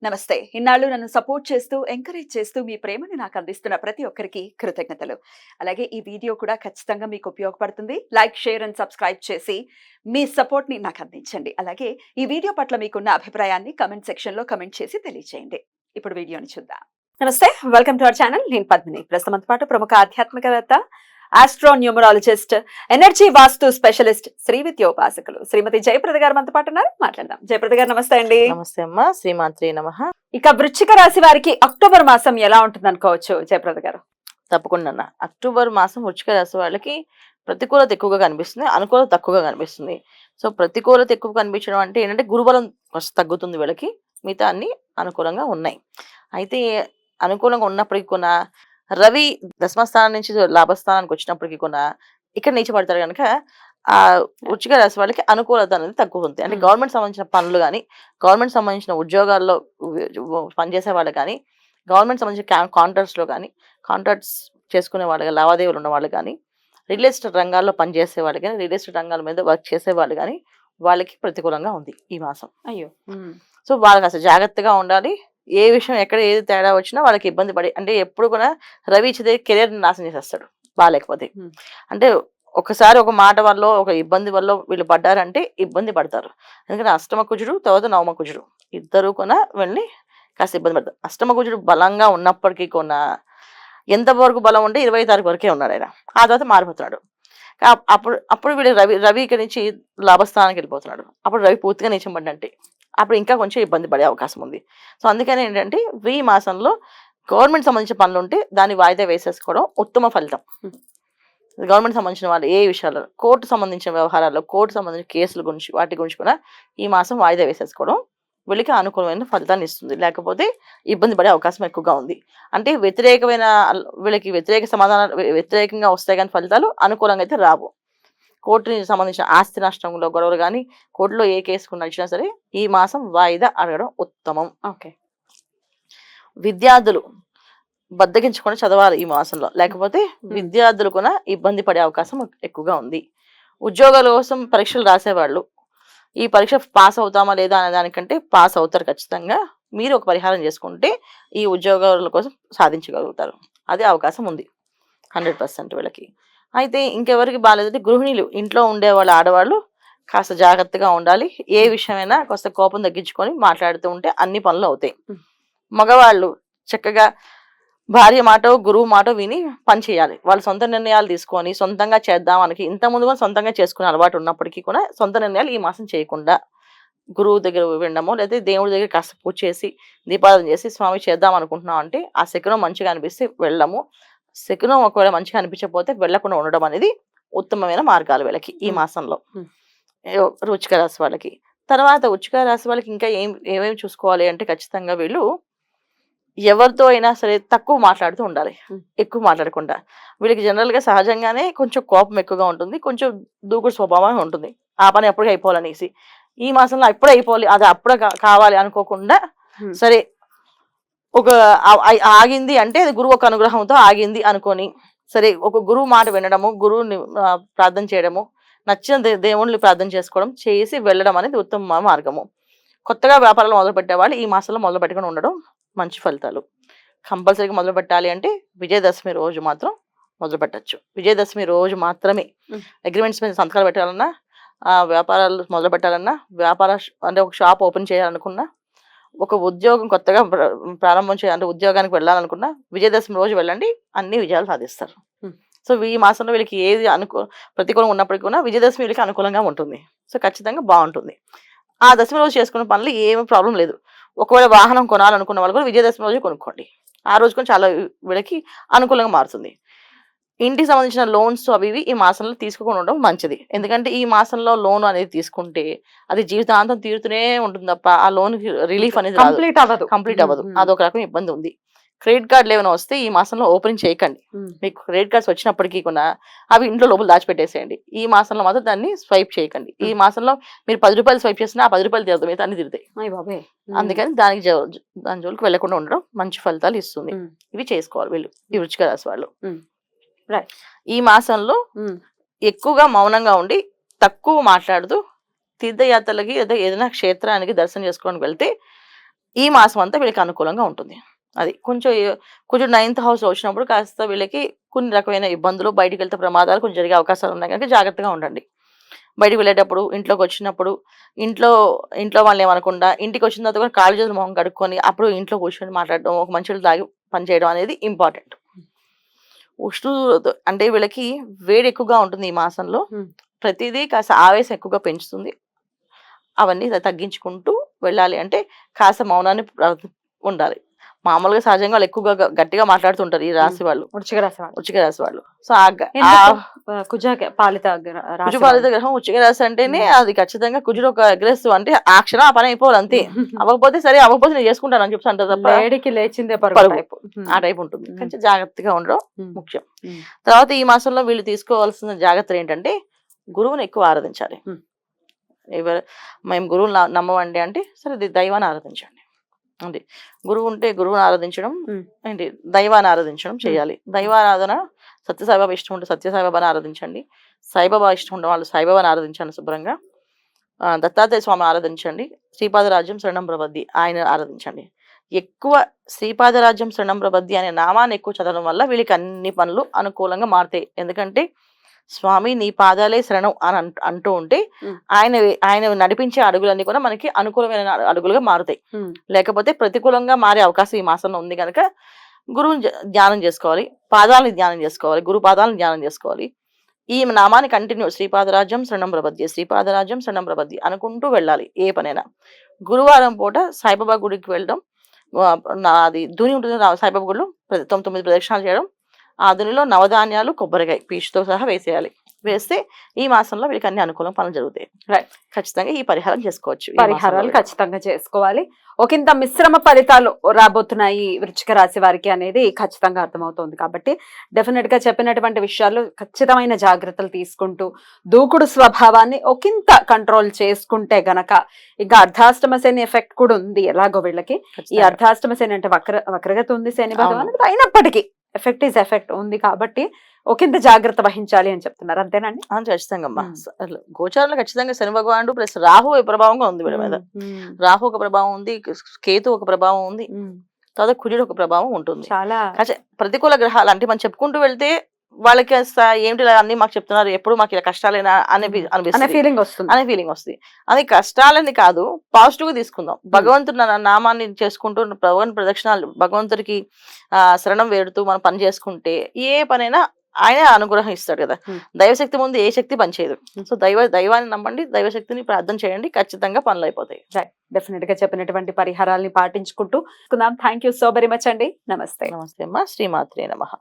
నమస్తే. ఇన్నాళ్ళు నన్ను సపోర్ట్ చేస్తూ, ఎంకరేజ్ చేస్తూ మీ ప్రేమని నాకు అందిస్తున్న ప్రతి ఒక్కరికి కృతజ్ఞతలు. అలాగే ఈ వీడియో కూడా ఖచ్చితంగా మీకు ఉపయోగపడుతుంది. లైక్, షేర్ అండ్ సబ్స్క్రైబ్ చేసి మీ సపోర్ట్‌ని నాకు అందించండి. అలాగే ఈ వీడియో పట్ల మీకున్న అభిప్రాయాన్ని కామెంట్ సెక్షన్‌లో కామెంట్ చేసి తెలియజేయండి. ఇప్పుడు వీడియోని చూద్దాం. నమస్తే. Welcome to our channel. నేను పద్మిని. ప్రస్తుతం మనతో పాటు ప్రముఖ ఆధ్యాత్మికవేత్త, ఆస్ట్రో న్యూమరాలజిస్ట్, ఎనర్జీ వాస్తు స్పెషలిస్ట్, శ్రీ విద్యోపాసకులు శ్రీమతి జయప్రద గారు మనతో పాటు ఉన్నారు. మాట్లాడదాం. జయప్రద గారు నమస్తే అండి. నమస్తే అమ్మా. శ్రీమాత్రే నమః. ఇక వృశ్చిక రాశి వారికి అక్టోబర్ మాసం ఎలా ఉంటుంది అనుకోవచ్చు జయప్రద గారు? తప్పకుండా అన్న. అక్టోబర్ మాసం వృశ్చిక రాశి వాళ్ళకి ప్రతికూలత ఎక్కువగా కనిపిస్తుంది, అనుకూలత తక్కువగా కనిపిస్తుంది. సో ప్రతికూలత ఎక్కువ కనిపించడం అంటే ఏంటంటే గురుబలం కొంచెం తగ్గుతుంది వీళ్ళకి, మిగతా అన్ని అనుకూలంగా ఉన్నాయి. అయితే అనుకూలంగా ఉన్నప్పటికీ కూడా రవి దశమస్థానం నుంచి లాభస్థానానికి వచ్చినప్పటికీ కూడా ఇక్కడ నీచపడతారు కనుక ఆ వృశ్చిక రాశి వాళ్ళకి అనుకూలత అనేది తక్కువ ఉంది. అంటే గవర్నమెంట్ సంబంధించిన పనులు కానీ, గవర్నమెంట్ సంబంధించిన ఉద్యోగాల్లో పనిచేసే వాళ్ళు కానీ, గవర్నమెంట్ సంబంధించిన కాంట్రాక్ట్స్లో కానీ, కాంట్రాక్ట్స్ చేసుకునే వాళ్ళు, లావాదేవీలు ఉన్న వాళ్ళు కానీ, రియల్ ఎస్టేట్ రంగాల్లో పనిచేసే వాళ్ళు కానీ, రియల్ ఎస్టేట్ రంగాల మీద వర్క్ చేసే వాళ్ళు కానీ వాళ్ళకి ప్రతికూలంగా ఉంది ఈ మాసం. అయ్యో. సో వాళ్ళకి అసలు జాగ్రత్తగా ఉండాలి. ఏ విషయం ఎక్కడ ఏది తేడా వచ్చినా వాళ్ళకి ఇబ్బంది పడి, అంటే ఎప్పుడు కూడా రవి ఇచ్చేది కెరీర్ నాశనం చేసేస్తాడు బాగాలేకపోతే. అంటే ఒకసారి ఒక మాట వల్ల, ఒక ఇబ్బంది వల్ల వీళ్ళు పడ్డారంటే ఇబ్బంది పడతారు. ఎందుకంటే అష్టమ కుజుడు, తర్వాత నవమ కుజుడు ఇద్దరు కూడా వెళ్ళి కాస్త ఇబ్బంది పడతారు. అష్టమ కుజుడు బలంగా ఉన్నప్పటికీ కూడా ఎంతవరకు బలం ఉంటే 20వ తారీఖు వరకే ఉన్నాడు ఆయన, ఆ తర్వాత మారిపోతున్నాడు. అప్పుడు వీళ్ళు రవి ఇక్కడి నుంచి లాభస్థానానికి వెళ్ళిపోతున్నాడు. అప్పుడు రవి పూర్తిగా నీచం పడినట్టే, అప్పుడు ఇంకా కొంచెం ఇబ్బంది పడే అవకాశం ఉంది. సో అందుకని ఏంటంటే ఈ మాసంలో గవర్నమెంట్ సంబంధించిన పనులు ఉంటే దాన్ని వాయిదా వేసేసుకోవడం ఉత్తమ ఫలితం. గవర్నమెంట్ సంబంధించిన వాళ్ళు ఏ విషయాల్లో, కోర్టు సంబంధించిన వ్యవహారాల్లో, కోర్టు సంబంధించిన కేసుల గురించి, వాటి గురించి కూడా ఈ మాసం వాయిదా వేసేసుకోవడం వీళ్ళకి అనుకూలమైన ఫలితాన్ని ఇస్తుంది. లేకపోతే ఇబ్బంది పడే అవకాశం ఎక్కువగా ఉంది. అంటే వీళ్ళకి వ్యతిరేక సమాధానాలు వ్యతిరేకంగా వస్తాయి కానీ ఫలితాలు అనుకూలంగా అయితే రావు. కోర్టుకి సంబంధించిన ఆస్తి నష్టంలో గొడవలు కానీ, కోర్టులో ఏ కేసు నడిచినా సరే ఈ మాసం వాయిదా అడగడం ఉత్తమం. ఓకే. విద్యార్థులు బద్దగించుకొని చదవాలి ఈ మాసంలో, లేకపోతే విద్యార్థులు కూడా ఇబ్బంది పడే అవకాశం ఎక్కువగా ఉంది. ఉద్యోగాల కోసం పరీక్షలు రాసేవాళ్ళు ఈ పరీక్ష పాస్ అవుతామా లేదా అనే దానికంటే పాస్ అవుతారు ఖచ్చితంగా. మీరు ఒక పరిహారం చేసుకుంటే ఈ ఉద్యోగాల కోసం సాధించగలుగుతారు. అదే అవకాశం ఉంది 100% వీళ్ళకి. అయితే ఇంకెవరికి బాగాలేదంటే గృహిణులు, ఇంట్లో ఉండే వాళ్ళ ఆడవాళ్ళు కాస్త జాగ్రత్తగా ఉండాలి. ఏ విషయమైనా కాస్త కోపం తగ్గించుకొని మాట్లాడుతూ ఉంటే అన్ని పనులు అవుతాయి. మగవాళ్ళు చక్కగా భార్య మాట, గురువు మాట విని పని చేయాలి. వాళ్ళు సొంత నిర్ణయాలు తీసుకొని సొంతంగా చేద్దాం మనకి ఇంత ముందు కూడా సొంతంగా చేసుకునే అలవాటు ఉన్నప్పటికీ కూడా సొంత నిర్ణయాలు ఈ మాసం చేయకుండా గురువు దగ్గర వినడమో, లేదా దేవుడి దగ్గర కాస్త పూజ చేసి దీపారాధన చేసి స్వామి చేద్దాం అనుకుంటున్నాం అంటే ఆ శకునం మంచిగా అనిపిస్తే వెళ్ళము, శకునం ఒకవేళ మంచిగా అనిపించకపోతే వెళ్లకుండా ఉండడం అనేది ఉత్తమమైన మార్గాలు వీళ్ళకి ఈ మాసంలో వృశ్చిక రాశి వాళ్ళకి. తర్వాత వృశ్చిక రాశి వాళ్ళకి ఇంకా ఏమేమి చూసుకోవాలి అంటే ఖచ్చితంగా వీళ్ళు ఎవరితో అయినా సరే తక్కువ మాట్లాడుతూ ఉండాలి, ఎక్కువ మాట్లాడకుండా. వీళ్ళకి జనరల్గా సహజంగానే కొంచెం కోపం ఎక్కువగా ఉంటుంది, కొంచెం దూకుడు స్వభావం ఉంటుంది. ఆ పని ఎప్పటికీ అయిపోవాలనేసి ఈ మాసంలో ఎప్పుడే అయిపోవాలి, అది అప్పుడే కావాలి అనుకోకుండా సరే ఒక ఆగింది అంటే అది గురువు ఒక అనుగ్రహంతో ఆగింది అనుకొని సరే ఒక గురువు మాట వినడము, గురువుని ప్రార్థన చేయడము, నచ్చిన దేవుణ్ణి ప్రార్థన చేసుకోవడం చేసి వెళ్ళడం అనేది ఉత్తమ మార్గము. కొత్తగా వ్యాపారాలు మొదలుపెట్టే వాళ్ళు ఈ మాసంలో మొదలు పెట్టుకుని ఉండడం మంచి ఫలితాలు. కంపల్సరీగా మొదలు పెట్టాలి అంటే విజయదశమి రోజు మాత్రం మొదలు పెట్టచ్చు. విజయదశమి రోజు మాత్రమే అగ్రిమెంట్స్ మీద సంతకాలు పెట్టాలన్నా, వ్యాపారాలు మొదలు పెట్టాలన్నా, అంటే ఒక షాప్ ఓపెన్ చేయాలనుకున్నా, ఒక ఉద్యోగం కొత్తగా ప్రారంభం చేయాలంటే ఉద్యోగానికి వెళ్ళాలనుకున్నా విజయదశమి రోజు వెళ్ళండి, అన్ని విజయాలు సాధిస్తారు. సో ఈ మాసంలో వీళ్ళకి ఏది ప్రతికూలంగా ఉన్నప్పటికీ కూడా విజయదశమి వీళ్ళకి అనుకూలంగా ఉంటుంది. సో ఖచ్చితంగా బాగుంటుంది. ఆ దశమి రోజు చేసుకున్న పనులు ఏమీ ప్రాబ్లం లేదు. ఒకవేళ వాహనం కొనాలనుకున్న వాళ్ళు కూడా విజయదశమి రోజు కొనుక్కోండి, ఆ రోజు కూడా చాలా వీళ్ళకి అనుకూలంగా మారుతుంది. ఇంటికి సంబంధించిన లోన్స్ అవి ఇవి ఈ మాసంలో తీసుకోకుండా ఉండడం మంచిది. ఎందుకంటే ఈ మాసంలో లోన్ అనేది తీసుకుంటే అది జీవితాంతం తీరుతూనే ఉంటుంది తప్ప ఆ లోన్ రిలీఫ్ అనేది కంప్లీట్ అవ్వదు. అదొక రకం ఇబ్బంది ఉంది. క్రెడిట్ కార్డులు ఏమైనా వస్తే ఈ మాసంలో ఓపెనింగ్ చేయకండి. మీకు క్రెడిట్ కార్డ్స్ వచ్చినప్పటికీ కూడా అవి ఇంట్లో లోపల దాచిపెట్టేసేయండి. ఈ మాసంలో మాత్రం దాన్ని స్వైప్ చేయకండి. ఈ మాసంలో మీరు 10 రూపాయలు స్వైప్ చేసినా ఆ 10 రూపాయలు తీరుతాయి, మిగతా అన్ని తిరుగుతాయి. అందుకని దాని జోలికి వెళ్లకుండా ఉండడం మంచి ఫలితాలు ఇస్తుంది. ఇవి చేసుకోవాలి వీళ్ళు ఈ వృశ్చిక రాశి వాళ్ళు. ఈ మాసంలో ఎక్కువగా మౌనంగా ఉండి తక్కువ మాట్లాడుతూ తీర్థయాత్రలకి లేదా ఏదైనా క్షేత్రానికి దర్శనం చేసుకోవడానికి వెళ్తే ఈ మాసం అంతా వీళ్ళకి అనుకూలంగా ఉంటుంది. అది కొంచెం కొంచెం 9th హౌస్ వచ్చినప్పుడు కాస్త వీళ్ళకి కొన్ని రకమైన ఇబ్బందులు, బయటికి వెళ్తే ప్రమాదాలు కొంచెం జరిగే అవకాశాలు ఉన్నాయి కనుక జాగ్రత్తగా ఉండండి. బయటికి వెళ్ళేటప్పుడు, ఇంట్లోకి వచ్చినప్పుడు ఇంట్లో ఇంట్లో వాళ్ళని ఏమనకుండా ఇంటికి వచ్చిన తర్వాత కూడా కాళ్ళు చేతులు మొహం కడుక్కొని అప్పుడు ఇంట్లో కూర్చొని మాట్లాడడం, ఒక మంచినీళ్ళు తాగి పని చేయడం అనేది ఇంపార్టెంట్. ఉష్ణ అంటే వీళ్ళకి వేడి ఎక్కువగా ఉంటుంది ఈ మాసంలో. ప్రతిదీ కాస్త ఆవేశం ఎక్కువగా పెంచుతుంది. అవన్నీ తగ్గించుకుంటూ వెళ్ళాలి అంటే కాస్త మౌనాన్ని ఉండాలి. మామూలుగా సహజంగా వాళ్ళు ఎక్కువగా గట్టిగా మాట్లాడుతుంటారు ఈ రాశి వాళ్ళు, వృశ్చిక రాశి వాళ్ళు. సో పాలిత కుజు పాలిత గ్రహం వృశ్చిక రాశి అంటేనే అది ఖచ్చితంగా కుజుడు ఒక అగ్రెసివ్, అంటే ఆ క్షణం ఆ పని అయిపోవాలి అంతే. అవ్వకపోతే సరే, అవ్వకపోతే నేను చేసుకుంటాను అని చెప్పి అంటారు తప్ప వేడికి లేచిందే ఆ టైప్ ఉంటుంది. కొంచెం జాగ్రత్తగా ఉండడం ముఖ్యం. తర్వాత ఈ మాసంలో వీళ్ళు తీసుకోవాల్సిన జాగ్రత్తలు ఏంటంటే గురువుని ఎక్కువ ఆరాధించాలి. మేము గురువుని నమ్మమండి అంటే సరే దైవాన్ని ఆరాధించండి. అండి గురువు ఉంటే గురువుని ఆరాధించడం ఏంటి, దైవాన్ని ఆరాధించడం చేయాలి. దైవారాధన సత్యసాయిబాబా ఇష్టం ఉంటే సత్యసాయిబాబాని ఆరాధించండి. సాయిబాబా ఇష్టం ఉండే వాళ్ళు సాయిబాబాని ఆరాధించండి శుభ్రంగా. దత్తాత్రేయ స్వామి ఆరాధించండి. శ్రీపాదరాజ్యం శరణం ప్రబద్ధి ఆయన ఆరాధించండి. ఎక్కువ శ్రీపాదరాజ్యం శరణం ప్రబద్ధి అనే నామాన్ని ఎక్కువ చదవడం వల్ల వీళ్ళకి అన్ని పనులు అనుకూలంగా మారుతాయి. ఎందుకంటే స్వామి నీ పాదాలే శరణం అని అంటూ ఉంటే ఆయన నడిపించే అడుగులన్నీ కూడా మనకి అనుకూలమైన అడుగులుగా మారుతాయి. లేకపోతే ప్రతికూలంగా మారే అవకాశం ఈ మాసంలో ఉంది కనుక గురువుని ధ్యానం చేసుకోవాలి, పాదాలను ధ్యానం చేసుకోవాలి, గురు పాదాలను ధ్యానం చేసుకోవాలి. ఈ నామాన్ని కంటిన్యూ శ్రీపాదరాజ్యం శరణం ప్రబద్ధి, శ్రీపాదరాజ్యం శరణం ప్రబద్ధి అనుకుంటూ వెళ్ళాలి ఏ పనైనా. గురువారం పూట సాయిబాబా గుడికి వెళ్ళడం, అది ధూని ఉంటుంది సాయిబాబా గుడిలో 9 ప్రదక్షిణాలు చేయడం, ఆ ధునిలో నవధాన్యాలు, కొబ్బరికాయ పీచుతో సహా వేసేయాలి. వేస్తే ఈ మాసంలో వీళ్ళకి అన్ని అనుకూలం పనులు జరుగుతాయి. ఖచ్చితంగా ఈ పరిహారం చేసుకోవచ్చు. పరిహారాలు ఖచ్చితంగా చేసుకోవాలి. ఒకంత మిశ్రమ ఫలితాలు రాబోతున్నాయి వృశ్చిక రాశి వారికి అనేది ఖచ్చితంగా అర్థమవుతుంది. కాబట్టి డెఫినెట్ గా చెప్పినటువంటి విషయాలు ఖచ్చితమైన జాగ్రత్తలు తీసుకుంటూ దూకుడు స్వభావాన్ని ఒకంత కంట్రోల్ చేసుకుంటే గనక, ఇంకా అర్ధాష్టమ శని ఎఫెక్ట్ కూడా ఉంది ఎలాగో వీళ్ళకి. ఈ అర్ధాష్టమ శని అంటే వక్రగతి ఉంది శని భగవానుడు, అయినప్పటికీ ఎఫెక్ట్ ఉంది కాబట్టి ఒకంత జాగ్రత్త వహించాలి అని చెప్తున్నారు. అంతేనండి? ఖచ్చితంగా అమ్మా. గోచారంలో ఖచ్చితంగా శని భగవానుడు ప్లస్ రాహు ప్రభావంగా ఉంది వీళ్ళ మీద. రాహు ఒక ప్రభావం ఉంది, కేతు ఒక ప్రభావం ఉంది, తర్వాత కుజుడు ఒక ప్రభావం ఉంటుంది. చాలా ప్రతికూల గ్రహాలు అంటే మనం చెప్పుకుంటూ వెళ్తే వాళ్ళకి ఏంటి అన్ని మాకు చెప్తున్నారు, ఎప్పుడు మాకు ఇలా కష్టాలేనా అనే ఫీలింగ్ వస్తుంది. అది కష్టాలని కాదు, పాజిటివ్ గా తీసుకుందాం. భగవంతుడు నామాన్ని చేసుకుంటూ ప్రదక్షిణాలు భగవంతుడికి శరణం వేడుతూ మనం పని చేసుకుంటే ఏ పనైనా ఆయన అనుగ్రహం ఇస్తాడు కదా. దైవశక్తి ముందు ఏ శక్తి పనిచేయదు. సో దైవాన్ని నమ్మండి, దైవశక్తిని ప్రార్థన చేయండి, ఖచ్చితంగా పనులు అయిపోతాయి. డెఫినెట్ గా చెప్పినటువంటి పరిహారాలని పాటించుకుంటూ thank you so very much అండి. నమస్తే. నమస్తే అమ్మా. శ్రీమాత్రే నమః.